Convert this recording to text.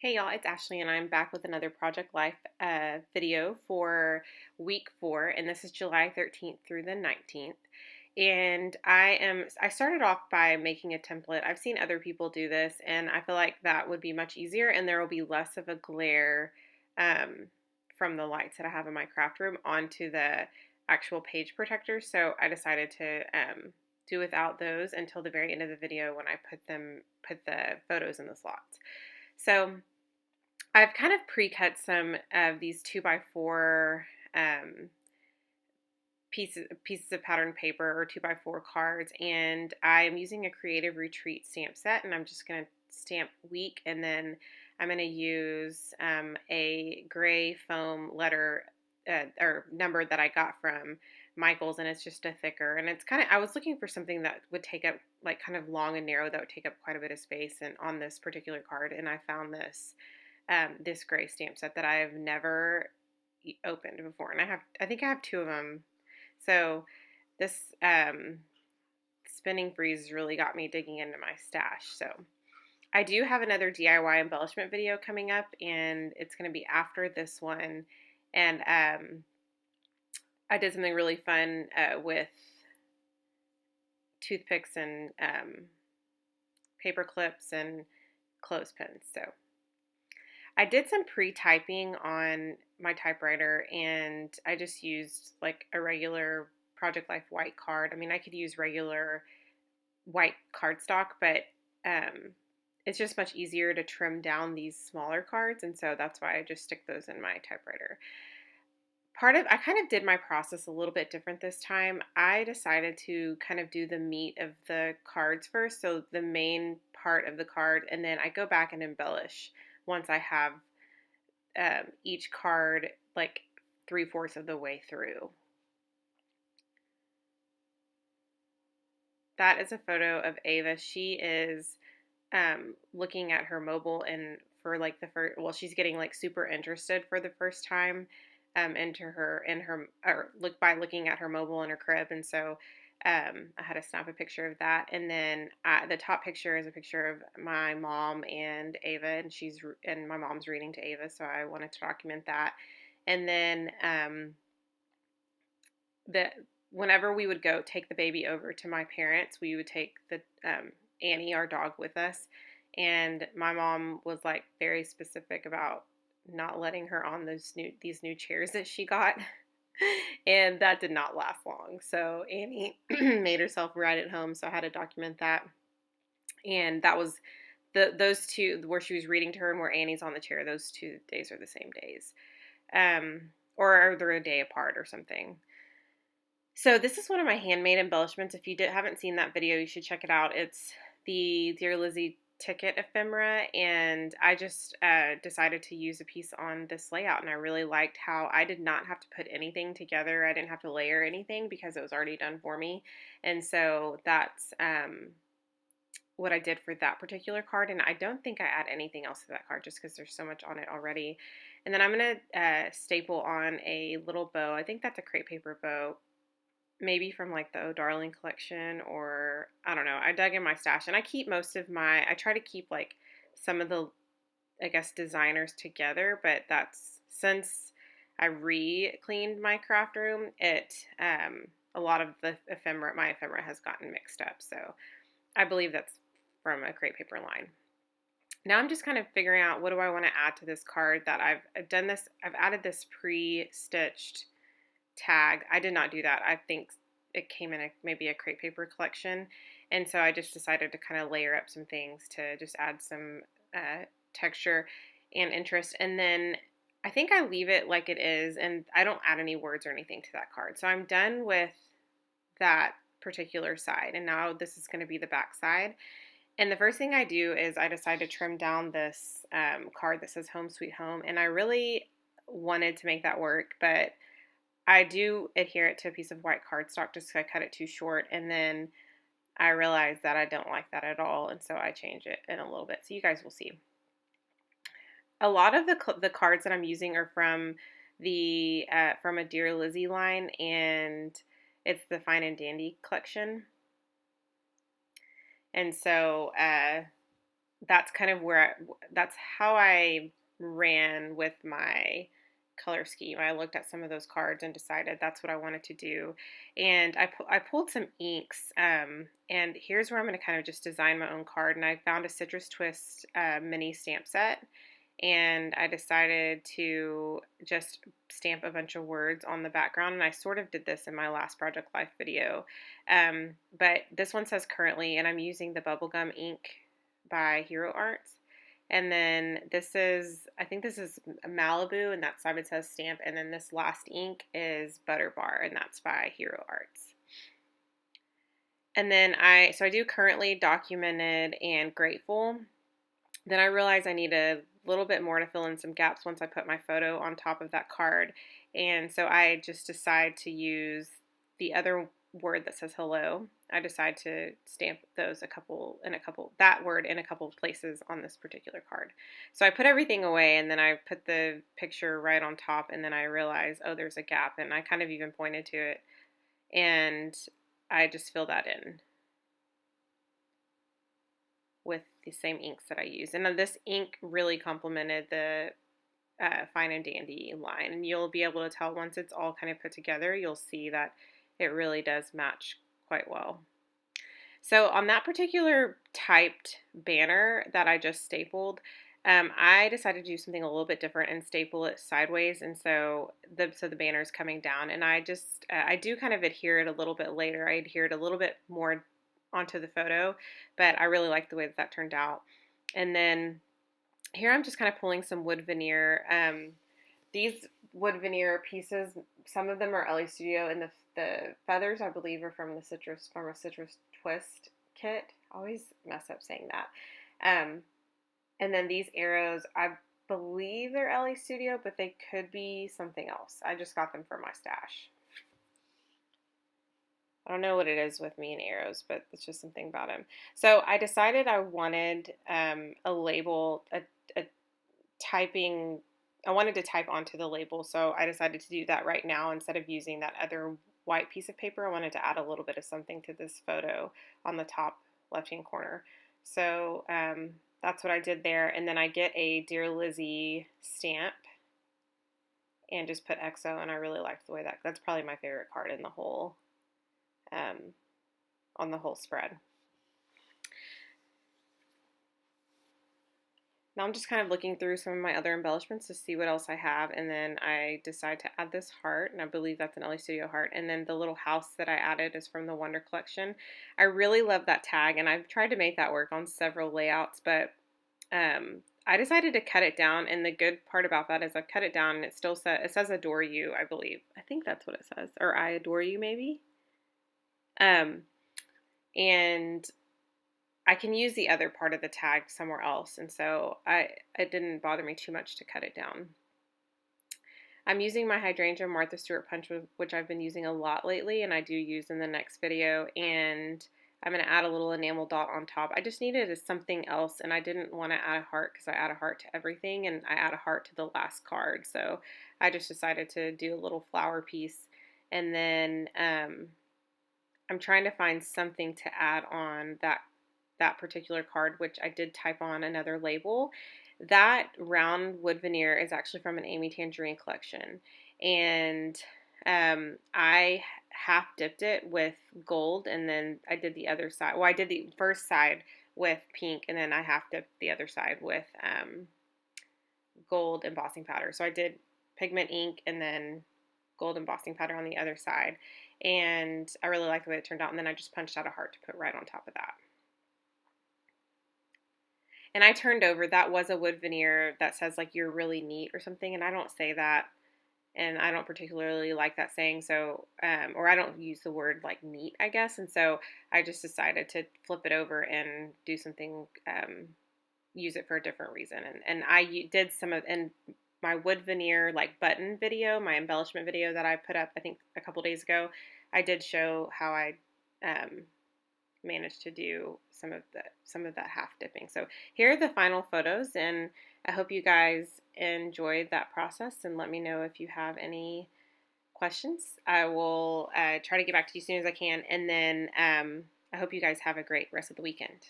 Hey y'all, it's Ashley and I'm back with another Project Life video for week 4, and this is July 13th through the 19th. And I started off by making a template. I've seen other people do this, and I feel like that would be much easier, and there will be less of a glare um, from the lights that I have in my craft room onto the actual page protectors. So I decided to do without those until the very end of the video when I put the photos in the slots. So I've kind of pre-cut some of these 2x4 um, pieces of patterned paper or 2x4 cards, and I'm using a Creative Retreat stamp set, and I'm just going to stamp week, and then I'm going to use a gray foam letter or number that I got from Michael's, and it's just a thicker, and it's kind of, I was looking for something that would take up, like, kind of long and narrow, that would take up quite a bit of space and on this particular card, and I found this gray stamp set that I've never opened before, and I think I have 2 of them. So this spinning freeze really got me digging into my stash. So I do have another DIY embellishment video coming up, and it's going to be after this one. And I did something really fun with toothpicks and paper clips and clothespins. So I did some pre-typing on my typewriter, and I just used like a regular Project Life white card. I mean, I could use regular white cardstock, but it's just much easier to trim down these smaller cards, and so that's why I just stick those in my typewriter. I kind of did my process a little bit different this time. I decided to kind of do the meat of the cards first, so the main part of the card, and then I go back and embellish once I have each card like 3/4 of the way through. That is a photo of Ava. She is looking at her mobile, and for like the first, well, she's getting like super interested for the first time into her or looking at her mobile in her crib, and so I had to snap a picture of that. And then the top picture is a picture of my mom and Ava, and my mom's reading to Ava, so I wanted to document that. And then the whenever we would go take the baby over to my parents, we would take the Annie, our dog, with us. And my mom was like very specific about not letting her on these new chairs that she got. And that did not last long. So Annie made herself ride it home, so I had to document that. And that was those two, where she was reading to her and where Annie's on the chair. Those 2 days are the same days, or they're a day apart or something. So this is one of my handmade embellishments. If you haven't seen that video, you should check it out. It's the Dear Lizzie ticket ephemera, and I just decided to use a piece on this layout, and I really liked how I did not have to put anything together. I didn't have to layer anything because it was already done for me, and so that's what I did for that particular card, and I don't think I add anything else to that card just because there's so much on it already. And then I'm going to staple on a little bow. I think that's a crepe paper bow, maybe from like the Oh Darling collection, or I don't know. I dug in my stash, and I try to keep like some of the, I guess, designers together, but that's since I re-cleaned my craft room, a lot of my ephemera has gotten mixed up. So I believe that's from a crepe paper line. Now I'm just kind of figuring out, what do I want to add to this card that I've added this pre-stitched tag. I did not do that. I think it came in maybe a crepe paper collection, and so I just decided to kind of layer up some things to just add some texture and interest. And then I think I leave it like it is, and I don't add any words or anything to that card. So I'm done with that particular side, and now this is going to be the back side. And the first thing I do is I decide to trim down this card that says Home Sweet Home, and I really wanted to make that work, but I do adhere it to a piece of white cardstock just because I cut it too short, and then I realized that I don't like that at all, and so I change it in a little bit. So you guys will see. A lot of the cards that I'm using are from from a Dear Lizzie line, and it's the Fine and Dandy collection. And so that's kind of that's how I ran with my color scheme. I looked at some of those cards and decided that's what I wanted to do. And I pulled some inks. And here's where I'm going to kind of just design my own card. And I found a Citrus Twist mini stamp set. And I decided to just stamp a bunch of words on the background. And I sort of did this in my last Project Life video. But this one says currently, and I'm using the bubblegum ink by Hero Arts. And then this is, I think this is Malibu, and that side it says stamp. And then this last ink is Butter Bar, and that's by Hero Arts. And then so I do currently, documented, and grateful. Then I realized I need a little bit more to fill in some gaps once I put my photo on top of that card. And so I just decide to use the other word that says hello. I decide to stamp those that word in a couple of places on this particular card. So I put everything away, and then I put the picture right on top, and then I realized, oh, there's a gap, and I kind of even pointed to it, and I just fill that in with the same inks that I use. And this ink really complemented the Fine and Dandy line, and you'll be able to tell once it's all kind of put together, you'll see that it really does match quite well. So on that particular typed banner that I just stapled, I decided to do something a little bit different and staple it sideways, and so the banner is coming down, and I do kind of adhere it a little bit later. I adhere it a little bit more onto the photo, but I really like the way that turned out. And then here I'm just kind of pulling some wood veneer. These wood veneer pieces, some of them are LA Studio, and the feathers, I believe, are from a Citrus Twist kit. I always mess up saying that. And then these arrows, I believe they're LA Studio, but they could be something else. I just got them from my stash. I don't know what it is with me and arrows, but it's just something about them. So I decided I wanted a label, I wanted to type onto the label, so I decided to do that right now instead of using that other white piece of paper. I wanted to add a little bit of something to this photo on the top left-hand corner. So that's what I did there, and then I get a Dear Lizzie stamp and just put XO, and I really like the way that's probably my favorite card in the whole on the whole spread. Now I'm just kind of looking through some of my other embellishments to see what else I have, and then I decide to add this heart, and I believe that's an LA Studio heart, and then the little house that I added is from the Wonder Collection. I really love that tag, and I've tried to make that work on several layouts, but I decided to cut it down, and the good part about that is I've cut it down, and it says adore you, I believe. I think that's what it says, or I adore you maybe. And I can use the other part of the tag somewhere else, and so it didn't bother me too much to cut it down. I'm using my Hydrangea Martha Stewart punch, which I've been using a lot lately, and I do use in the next video, and I'm going to add a little enamel dot on top. I just needed something else, and I didn't want to add a heart because I add a heart to everything, and I add a heart to the last card, so I just decided to do a little flower piece, and then I'm trying to find something to add on that particular card, which I did type on another label. That round wood veneer is actually from an Amy Tangerine collection, and I half dipped it with gold, and then I did the other side. Well, I did the first side with pink, and then I half dipped the other side with gold embossing powder. So I did pigment ink and then gold embossing powder on the other side, and I really like the way it turned out, and then I just punched out a heart to put right on top of that. And I turned over, that was a wood veneer that says like you're really neat or something, and I don't say that, and I don't particularly like that saying, so or I don't use the word like neat, I guess, and so I just decided to flip it over and do something, use it for a different reason, and I did some of, in my wood veneer like button video, my embellishment video that I put up I think a couple days ago, I did show how I managed to do some of that half dipping. So here are the final photos, and I hope you guys enjoyed that process, and let me know if you have any questions. I will try to get back to you as soon as I can, and then I hope you guys have a great rest of the weekend.